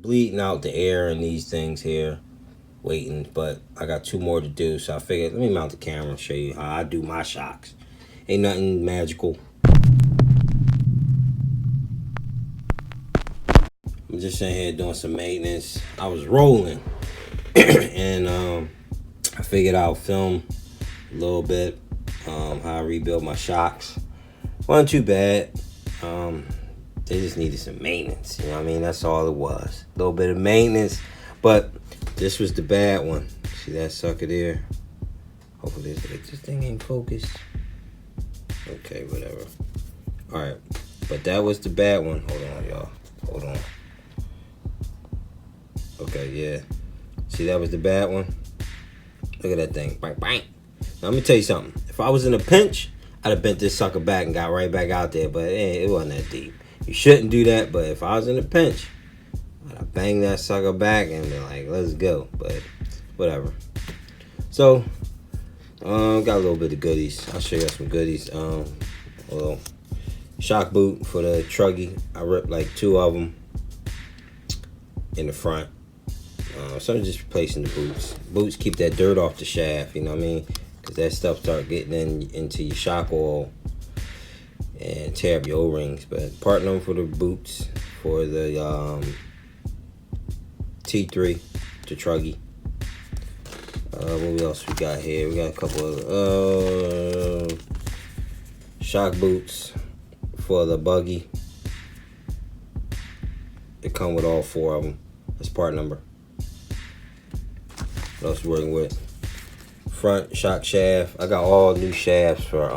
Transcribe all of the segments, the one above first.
bleeding out the air in these things here, waiting, but I got 2 more to do, so I figured let me mount the camera and show you how I do my shocks. Ain't nothing magical. I'm just sitting here doing some maintenance. I was rolling and I figured I'll film a little bit how I rebuild my shocks. Wasn't too bad. They just needed some maintenance, you know what I mean? That's all it was. A little bit of maintenance, but this was the bad one. See that sucker there? Hopefully this thing ain't focused. Okay, whatever. Alright, but that was the bad one. Hold on, y'all. Hold on. Okay, yeah. See, that was the bad one. Look at that thing. Bang, bang. Now, let me tell you something. If I was in a pinch, I'd have bent this sucker back and got right back out there, but it wasn't that deep. You shouldn't do that, but if I was in a pinch, I'd have banged that sucker back and be like, let's go. But whatever. So, got a little bit of goodies. I'll show you some goodies. A little shock boot for the truggy. I ripped like 2 of them in the front. So I'm just replacing the boots. Boots keep that dirt off the shaft, you know what I mean? Because that stuff start getting into your shock oil and tear up your O-rings. But part number for the boots for the T3, the truggy. What else we got here? We got a couple of shock boots for the buggy. They come with all 4 of them. That's part number. What else we working with? Front shock shaft. I got all new shafts for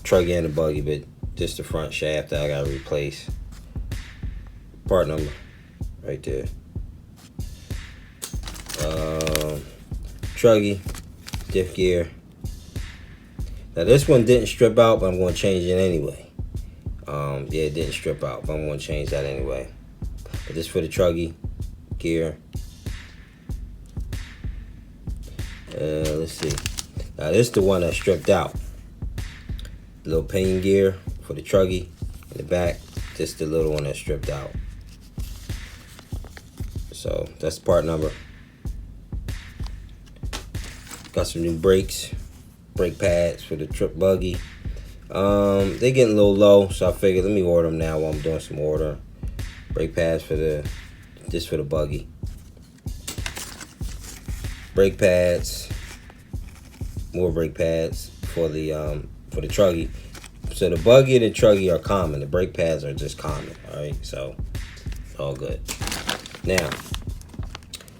truggy and the buggy, but just the front shaft that I gotta replace. Part number right there. Truggy, diff gear. Now this one didn't strip out, but I'm gonna change it anyway. Yeah, it didn't strip out, but I'm gonna change that anyway. But this for the truggy gear. Let's see. Now this is the one that stripped out. The little pinion gear for the truggy in the back. This the little one that stripped out. So that's part number. Got some new brakes, brake pads for the trip buggy. They getting a little low, so I figured let me order them now while I'm doing some order. Brake pads for the buggy. Brake pads, more brake pads for the truggy. So the buggy and the truggy are common. The brake pads are just common. All right, so all good. Now,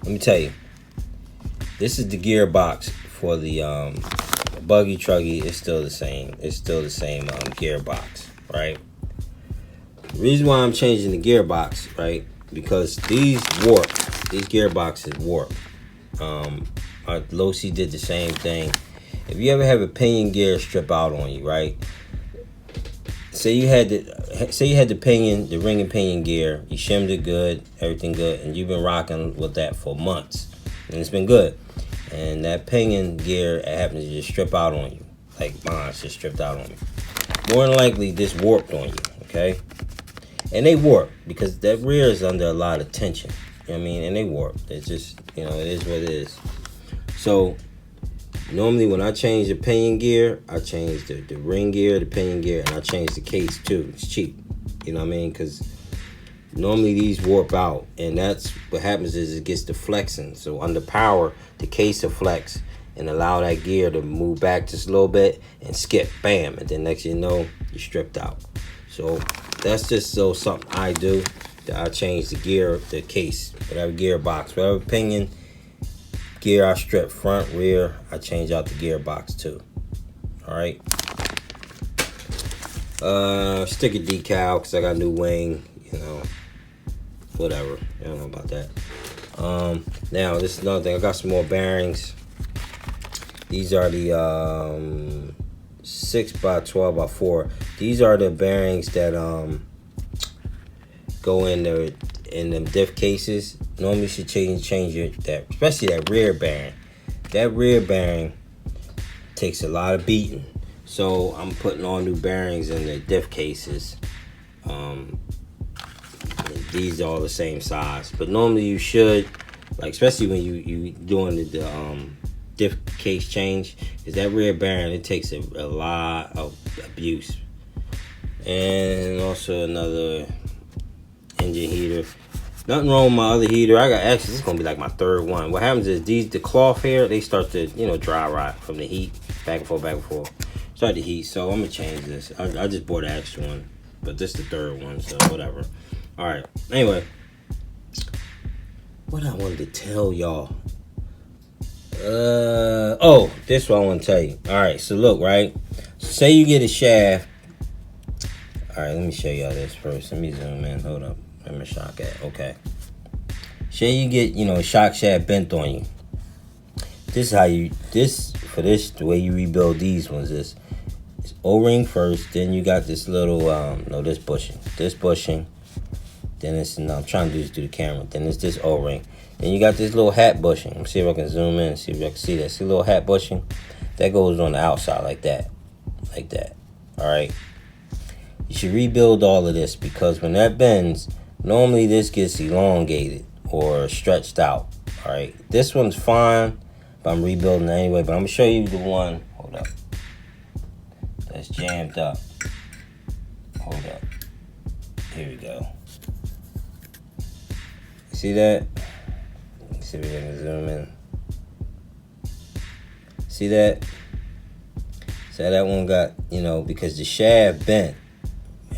let me tell you, this is the gearbox for the buggy truggy. It's still the same. It's still the same gearbox, right? The reason why I'm changing the gearbox, right? Because these warp. These gearboxes warp. Losi did the same thing. If you ever have a pinion gear strip out on you, right? Say you had the pinion, the ring and pinion gear. You shimmed it good, everything good, and you've been rocking with that for months, and it's been good. And that pinion gear happens to just strip out on you, like mine just stripped out on me. More than likely, this warped on you, okay? And they warp because that rear is under a lot of tension. You know what I mean? And they warp. It's just, you know, it is what it is. So normally when I change the pinion gear, I change the ring gear, the pinion gear, and I change the case too. It's cheap. You know what I mean? Because normally these warp out, and that's what happens is it gets to flexing. So under power, the case will flex and allow that gear to move back just a little bit and skip, bam, and then next thing you know, you're stripped out. So that's just something I do. That I change the gear, the case, whatever gearbox, whatever pinion gear I strip, front, rear, I change out the gearbox too. All right. Sticker decal because I got a new wing. You know, whatever. I don't know about that. Now this is another thing. I got some more bearings. These are the 6x12x4. These are the bearings that go in them diff cases. Normally you should change that, especially that rear bearing. That rear bearing takes a lot of beating. So I'm putting all new bearings in the diff cases. these are all the same size. But normally you should, like, especially when you doing the diff case change, is that rear bearing, it takes a lot of abuse. And also another engine heater. Nothing wrong with my other heater. I got, actually, this is gonna be like my third one. What happens is the cloth here, they start to, dry rot from the heat, back and forth, start to heat. So I'm gonna change this. I just bought an extra one, but this is the third one, so whatever. All right. Anyway, what I wanted to tell y'all. This is what I want to tell you. All right. So look, right. Say you get a shaft. All right. Let me show y'all this first. Let me zoom in. Hold up. Where my shock at? Okay. Say you get, a shock shaft bent on you. This is how you, the way you rebuild these ones is O-ring first, then you got this little, this bushing. Then it's, I'm trying to do this through the camera. Then it's this O-ring. Then you got this little hat bushing. Let me see if I can zoom in and see if I can see that. See the little hat bushing? That goes on the outside like that. Like that. All right. You should rebuild all of this because when that bends, normally this gets elongated or stretched out. All right. This one's fine, but I'm rebuilding it anyway. But I'm going to show you the one. Hold up. That's jammed up. Hold up. Here we go. See that? Let's see if we can zoom in. See that? So that one got, because the shaft bent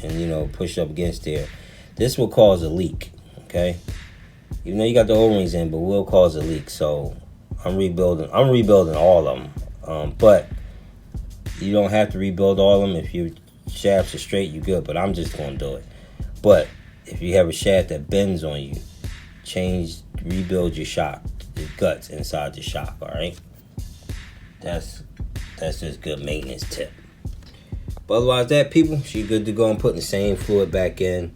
and, pushed up against there. This will cause a leak, okay? Even though you got the O-rings in, but will cause a leak. So I'm rebuilding all of them. But you don't have to rebuild all of them. If your shafts are straight, you're good. But I'm just going to do it. But if you have a shaft that bends on you, rebuild your shock, the guts inside the shock, all right? That's just good maintenance tip. But otherwise that, people, she good to go. I'm putting the same fluid back in.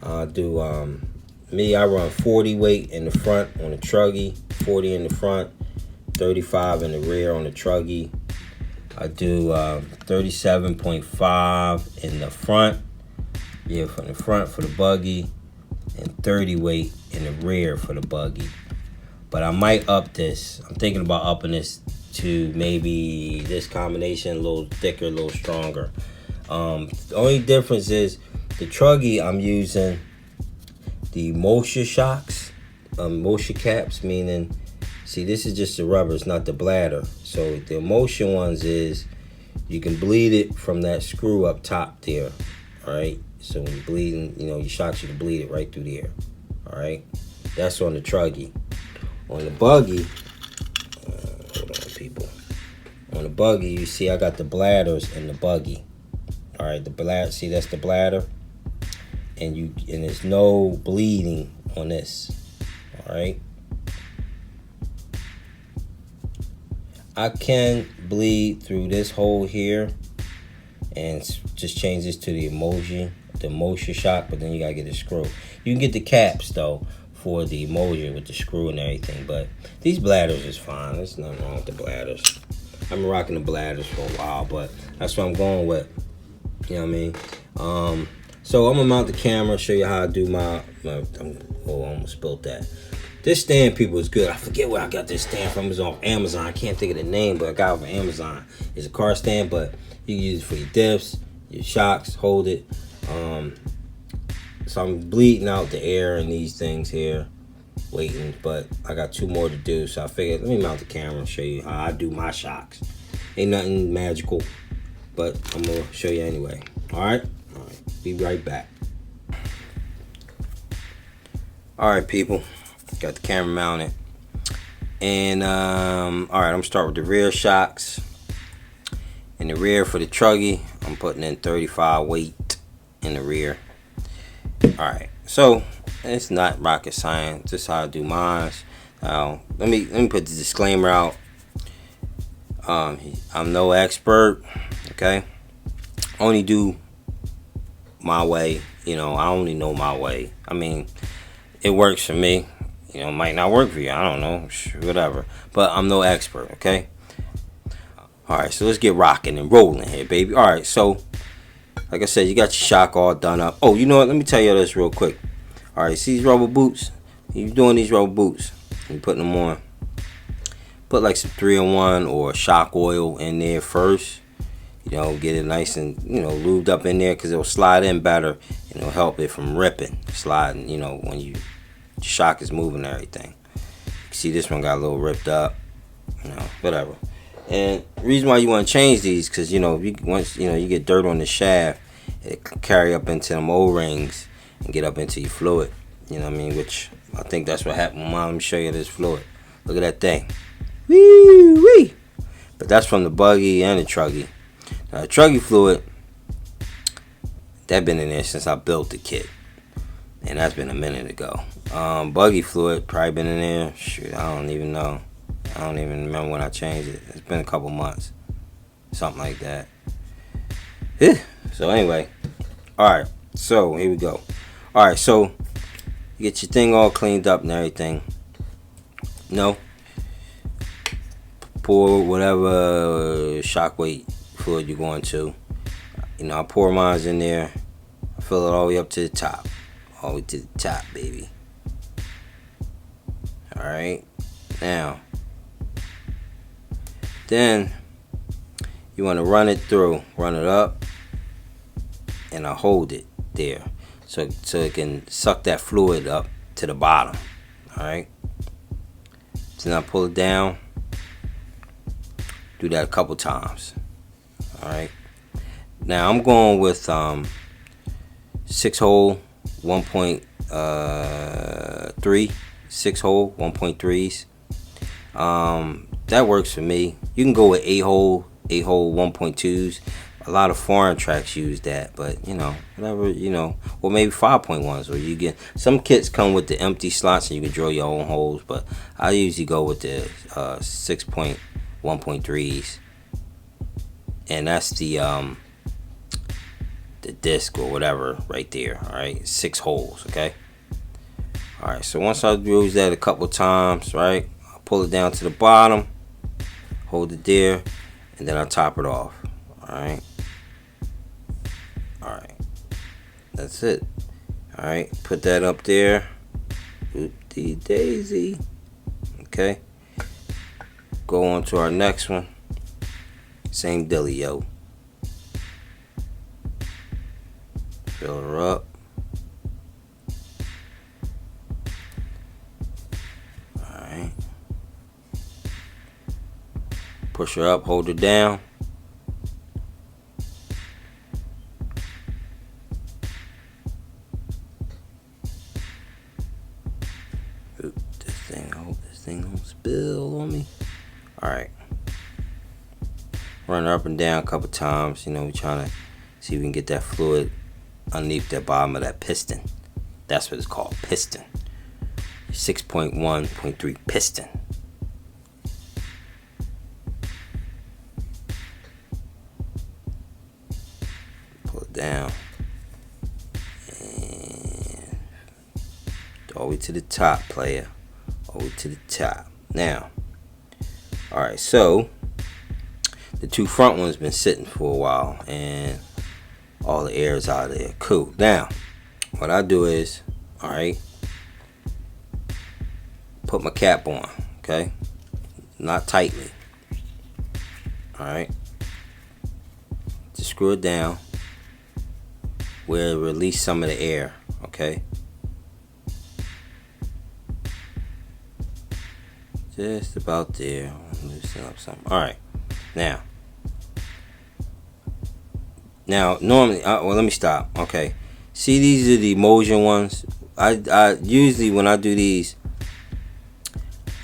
I run 40 weight in the front on the truggy, 40 in the front, 35 in the rear on the truggy. I do 37.5 in the front, from the front for the buggy, and 30 weight in the rear for the buggy. But I might up this. I'm thinking about upping this to maybe this combination, a little thicker, a little stronger. The only difference is the truggy, I'm using the Mosher shocks, Mosher caps, meaning, see, this is just the rubber, it's not the bladder. So the Motion ones is, you can bleed it from that screw up top there, all right? So when you're bleeding, your shocks, you can bleed it right through there, all right? That's on the truggy. On the buggy, hold on, people. On the buggy, you see I got the bladders in the buggy. All right, the bladder, see, that's the bladder. And there's no bleeding on this, all right? I can bleed through this hole here and just change this to the Mosher shock, but then you gotta get the screw. You can get the caps though for the Mosher with the screw and everything, but these bladders is fine. There's nothing wrong with the bladders. I've been rocking the bladders for a while, but that's what I'm going with. You know what I mean? So I'm gonna mount the camera, show you how I do I almost spilled that. This stand, people, is good. I forget where I got this stand from. It's off Amazon. I can't think of the name, but I got it from Amazon. It's a car stand, but you can use it for your diffs, your shocks, hold it. So I'm bleeding out the air in these things here, waiting, but I got 2 more to do. So I figured, let me mount the camera and show you how I do my shocks. Ain't nothing magical, but I'm gonna show you anyway. All right, be right back. All right, people, got the camera mounted, and all right, I'm gonna start with the rear shocks. In the rear for the truggy, I'm putting in 35 weight in the rear. All right, so it's not rocket science. This is how I do mine. Let me put the disclaimer out. I'm no expert. Okay, only do my way. I only know my way. I mean, it works for me. It might not work for you. I don't know, whatever. But I'm no expert. Okay. All right, so let's get rocking and rolling here, baby. All right, so like I said, you got your shock all done up. Oh, you know what? Let me tell you this real quick. Alright, see these rubber boots? You're doing these rubber boots. You're putting them on. Put like some 3-in-1 or shock oil in there first. You know, get it nice and, you know, lubed up in there, because it'll slide in better and it'll help it from ripping, sliding, you know, when you shock is moving and everything. You see this one got a little ripped up, you know, whatever. And the reason why you want to change these, because, you know, once, you know, you get dirt on the shaft, it can carry up into them O-rings and get up into your fluid. You know what I mean? Which I think that's what happened. Mom, let me show you this fluid. Look at that thing. Wee wee. But that's from the buggy and the truggy. Now the truggy fluid, that been in there since I built the kit, and that's been a minute ago. Buggy fluid probably been in there. Shoot, I don't even know. I don't even remember when I changed it. It's been a couple months, something like that. Yeah. So anyway, all right. So here we go. All right. So you get your thing all cleaned up and everything. No. Pour whatever shock weight fluid you're going to. You know, I pour mine in there. I fill it all the way up to the top. All the way to the top, baby. Alright. Now, then you want to run it through. Run it up. And I hold it there. So it can suck that fluid up to the bottom. Alright. Then I pull it down. Do that a couple times. Alright. Now I'm going with 6-hole 1.3, 6-hole 1.3s. That works for me. You can go with 8-hole 1.2s. A lot of foreign tracks use that, but you know, whatever, you know, or maybe 5.1s, or you get some kits come with the empty slots and you can drill your own holes, but I usually go with the 6.1.3s. And that's the disc or whatever right there. Alright, 6 holes, okay? Alright, so once I use that a couple times, right, I'll pull it down to the bottom, hold it there, and then I'll top it off. Alright. Alright. That's it. Alright, put that up there. Oopsie daisy. Okay. Go on to our next one. Same dilly, yo. Fill her up. Alright. Push her up, hold her down. Oop, I hope this thing don't spill on me. Alright. Run her up and down a couple times. You know, we're trying to see if we can get that fluid underneath the bottom of that piston. That's what it's called, piston. 6.1.3 piston. Pull it down. And all the way to the top, player. All the way to the top. Now, alright, so the 2 front ones been sitting for a while and all the air is out of there. Cool. Now, what I do is, alright, put my cap on, okay? Not tightly. Alright. Just screw it down where it release some of the air, okay? Just about there. Loosen up some. Alright. Now, normally, well, let me stop. Okay, see, these are the emulsion ones. I usually when I do these,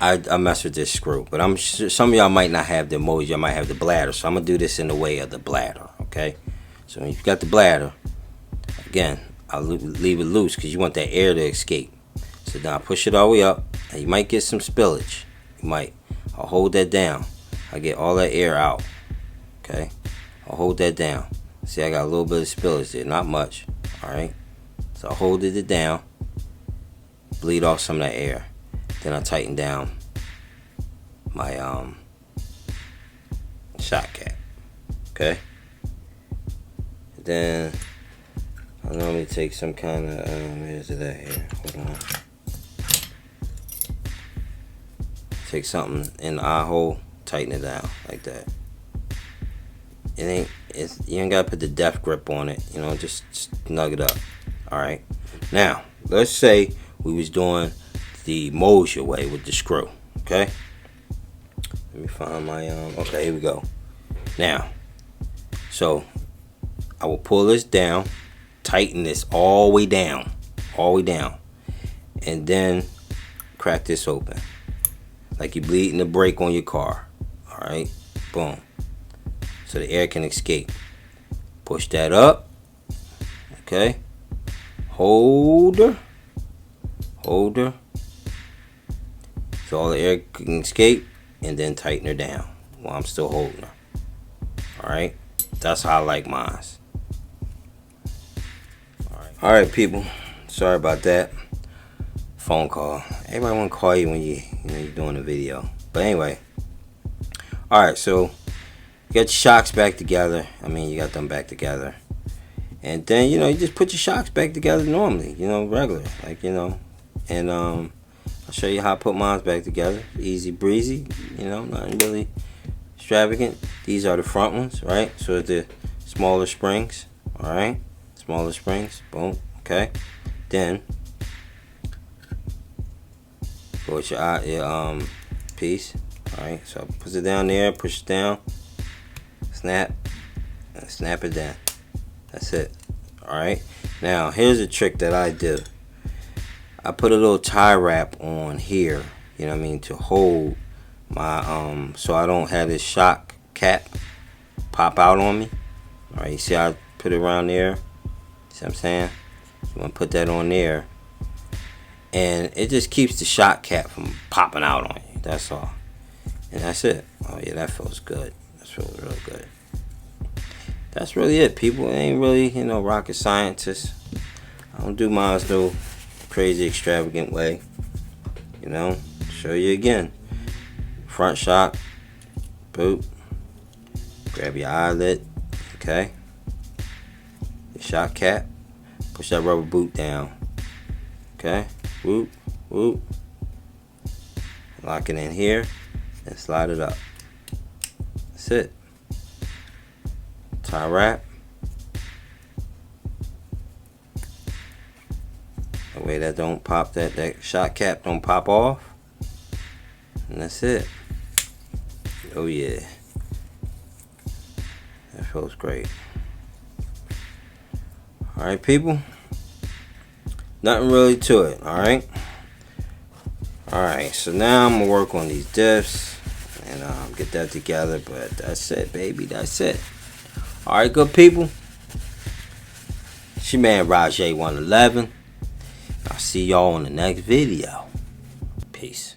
I mess with this screw. But I'm sure some of y'all might not have the emulsion. I might have the bladder, so I'm gonna do this in the way of the bladder. Okay, so when you've got the bladder, again, I'll leave it loose because you want that air to escape. So now I push it all the way up, and you might get some spillage. You might. I'll hold that down. I get all that air out. Okay, I'll hold that down. See, I got a little bit of spillage there, not much. Alright, so I hold it down, bleed off some of that air. Then I tighten down my shot cap. Okay, then I normally take some kind of, where's it at here? Hold on. Take something in the eye hole, tighten it down like that. You ain't gotta put the death grip on it, you know, just snug it up. Alright. Now, let's say we was doing the Mosier way with the screw. Okay? Let me find my okay, here we go. Now, so I will pull this down, tighten this all the way down, and then crack this open like you're bleeding the brake on your car. All right, boom, so the air can escape. Push that up. Okay, hold her, so all the air can escape, and then tighten her down while I'm still holding her. All right, that's how I like mine. All right, people. Sorry about that phone call. Everybody want to call you when you're doing a video. But anyway, all right. So you got your shocks back together. You got them back together, and then you just put your shocks back together normally. Regular, and I'll show you how I put mine back together. Easy breezy. Nothing really extravagant. These are the front ones, right? So the smaller springs. All right. Smaller springs, boom, okay. Then go with your piece. Alright, so put it down there, push it down, snap, and snap it down. That's it. Alright. Now here's a trick that I do. I put a little tie wrap on here, to hold my so I don't have this shock cap pop out on me. Alright, you see how I put it around there? See what I'm saying? You want to put that on there, and it just keeps the shock cap from popping out on you. That's all, and that's it. Oh yeah, that feels good. That feels real good. That's really it, people. It ain't really rocket scientists. I don't do mine no crazy extravagant way. Show you again. Front shock, boop. Grab your eyelet, okay. Shock cap, push that rubber boot down, okay, whoop, whoop, lock it in here, and slide it up. That's it. Tie wrap, that way that don't pop, that shock cap don't pop off, and that's it. Oh yeah, that feels great. Alright, people. Nothing really to it, alright? Alright, so now I'm going to work on these diffs and get that together, but that's it, baby. That's it. Alright, good people. It's your man, Rajay111. I'll see y'all in the next video. Peace.